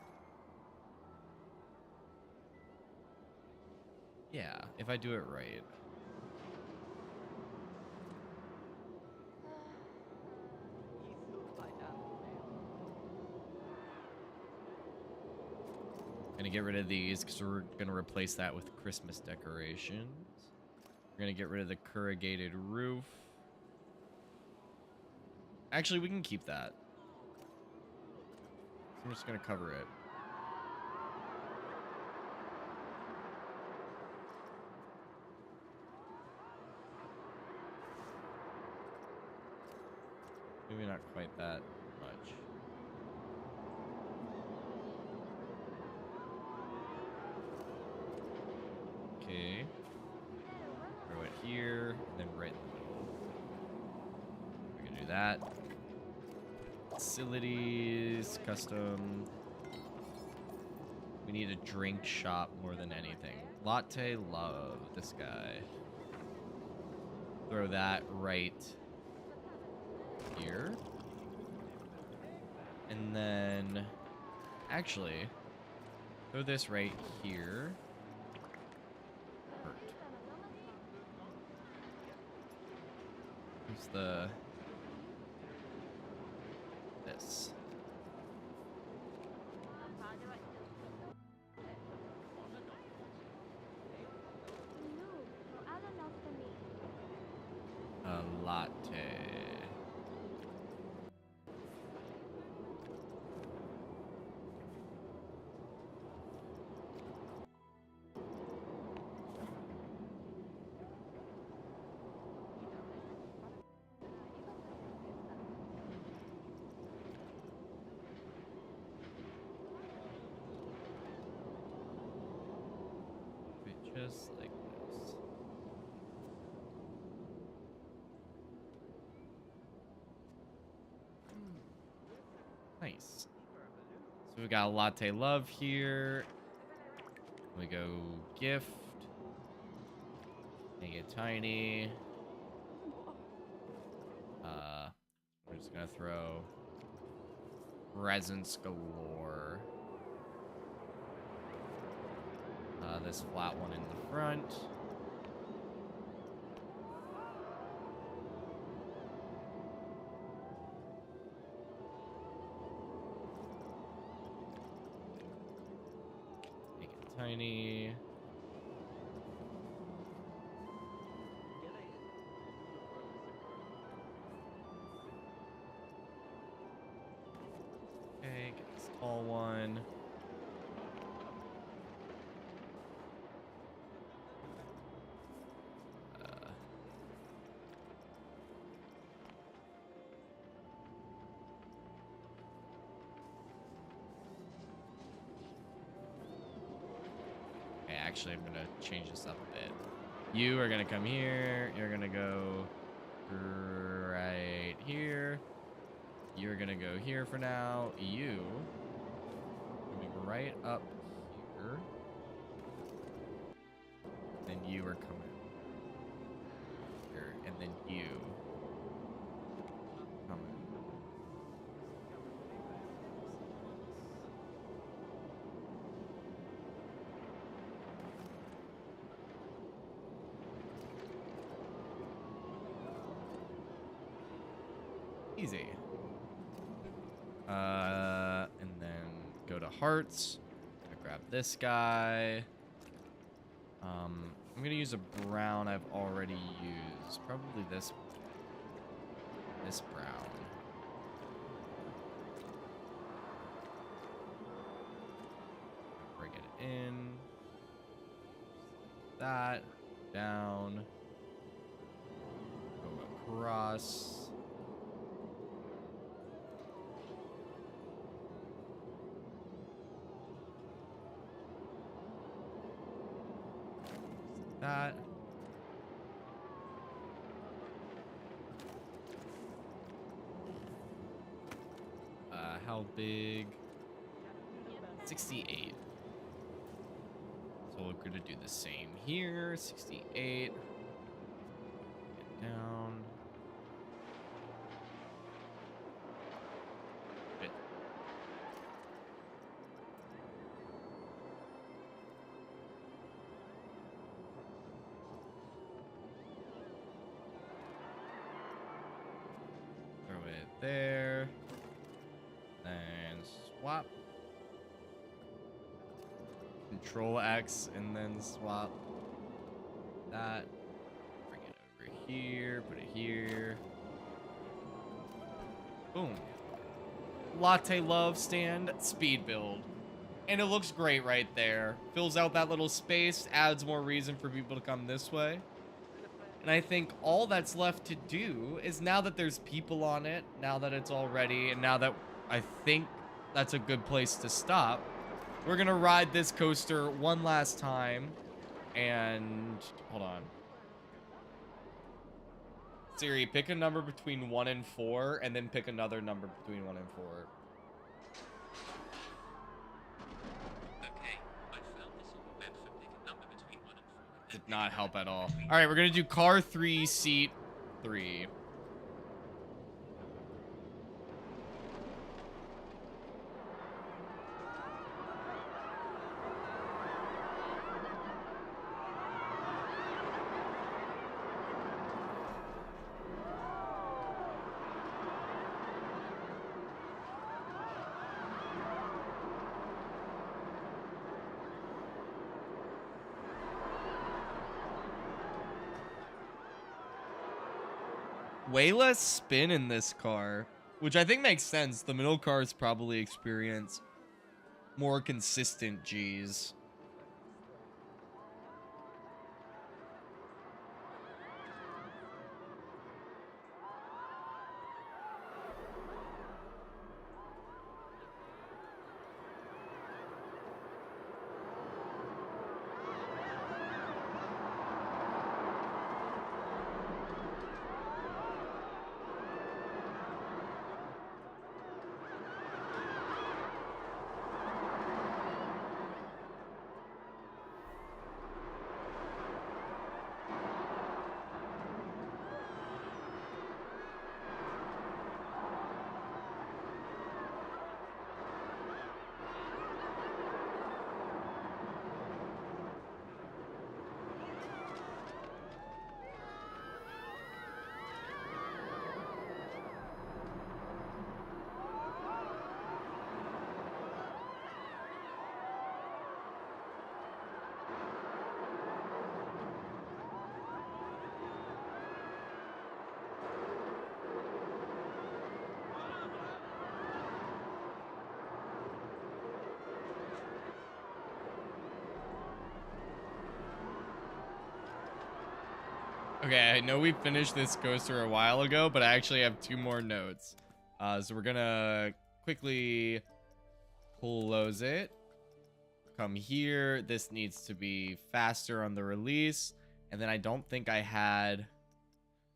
Yeah, if I do it right. Gonna get rid of these because we're gonna replace that with Christmas decorations. We're gonna get rid of the corrugated roof. Actually, we can keep that. I'm just gonna cover it. Maybe not quite that much. Okay. Throw it here, and then right in the middle. facilities, custom. We need a drink shop more than anything. Latte love, this guy. Throw that right here. And then, actually, throw this right here. Hurt. Here's the... this. A latte. Just like this. Nice. So we got a latte love here. We go gift. Make it tiny. We're just gonna throw presents galore. This flat one in the front. Make it tiny. Okay, get this tall one. Actually, I'm gonna change this up a bit. You are gonna come here. You're gonna go right here. You're gonna go here for now. You coming right up here. Then you are coming here, and then you coming. Easy. And then go to hearts. I'm gonna grab this guy. I'm gonna use a brown I've already used. Probably this brown. Bring it in. That. Down. Go across. That. How big? 68. So we're gonna do the same here. 68. Get down. Good. Throw it there. Then swap. Control X and then swap that. Bring it over here. Put it here. Boom. Latte love stand speed build. And it looks great right there. Fills out that little space. Adds more reason for people to come this way. And I think all that's left to do is now that there's people on it, now that it's all ready, and now that I think that's a good place to stop, we're gonna ride this coaster one last time. And hold on. Siri, pick a number between 1 and 4, and then pick another number between 1 and 4. Okay, I found this on the web for pick a number between 1 and 4. Did not help at all. All right, we're gonna do car 3, seat 3. Way less spin in this car, which I think makes sense. The middle cars probably experience more consistent Gs. Okay, I know we finished this coaster a while ago, but I actually have 2 more notes. So we're gonna quickly close it. Come here. This needs to be faster on the release. And then I don't think I had...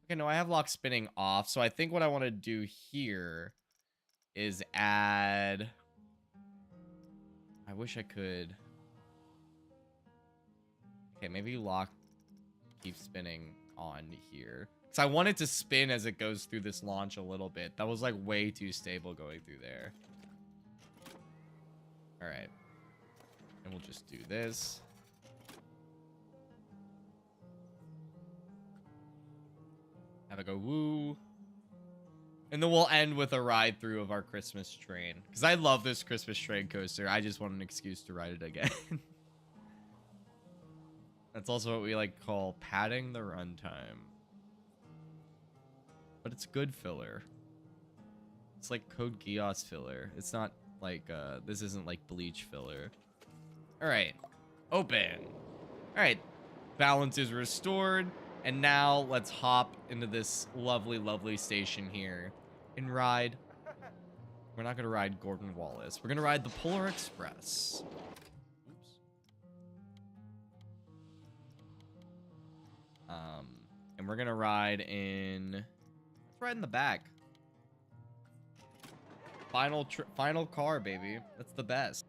Okay, no, I have lock spinning off. So I think what I want to do here is add... I wish I could... Okay, maybe lock keep spinning on here. Because I want it to spin as it goes through this launch a little bit. That was like way too stable going through there. All right. And we'll just do this. Have it go woo. And then we'll end with a ride through of our Christmas train. Because I love this Christmas train coaster. I just want an excuse to ride it again. That's also what we like call padding the runtime. But it's good filler. It's like Code Geass filler. It's not like, this isn't like Bleach filler. All right, open. All right, balance is restored. And now let's hop into this lovely, lovely station here and ride. We're not gonna ride Gordon Wallace. We're gonna ride the Polar Express. Oops. And we're gonna ride in, let's ride in the back. Final car, baby. That's the best.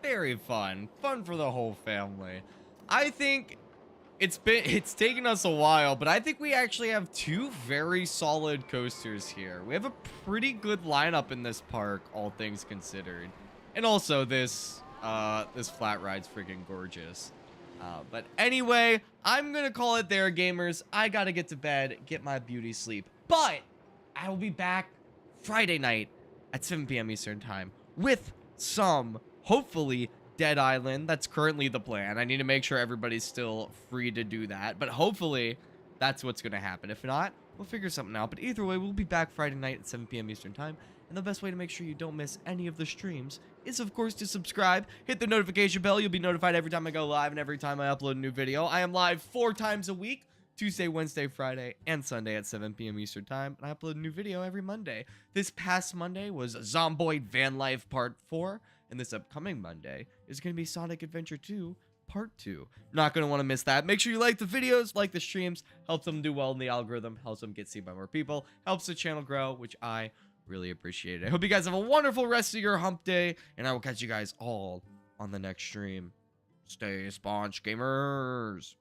Very fun. Fun for the whole family. I think it's taken us a while, but I think we actually have two very solid coasters here. We have a pretty good lineup in this park, all things considered. And also this flat ride's freaking gorgeous. But anyway, I'm gonna call it there, gamers. I gotta get to bed, get my beauty sleep. But I will be back Friday night at 7 p.m. Eastern time with some, hopefully, Dead Island. That's currently the plan. I need to make sure everybody's still free to do that. But hopefully, that's what's going to happen. If not, we'll figure something out. But either way, we'll be back Friday night at 7 p.m. Eastern time. And the best way to make sure you don't miss any of the streams is, of course, to subscribe. Hit the notification bell. You'll be notified every time I go live and every time I upload a new video. I am live 4 times a week. Tuesday, Wednesday, Friday, and Sunday at 7 p.m. Eastern time, and I upload a new video every Monday. This past Monday was Zomboid Van Life Part 4, and this upcoming Monday is going to be Sonic Adventure 2 Part 2. Not going to want to miss that. Make sure you like the videos, like the streams, helps them do well in the algorithm, helps them get seen by more people, helps the channel grow, which I really appreciate. I hope you guys have a wonderful rest of your hump day, and I will catch you guys all on the next stream. Stay sponge, gamers!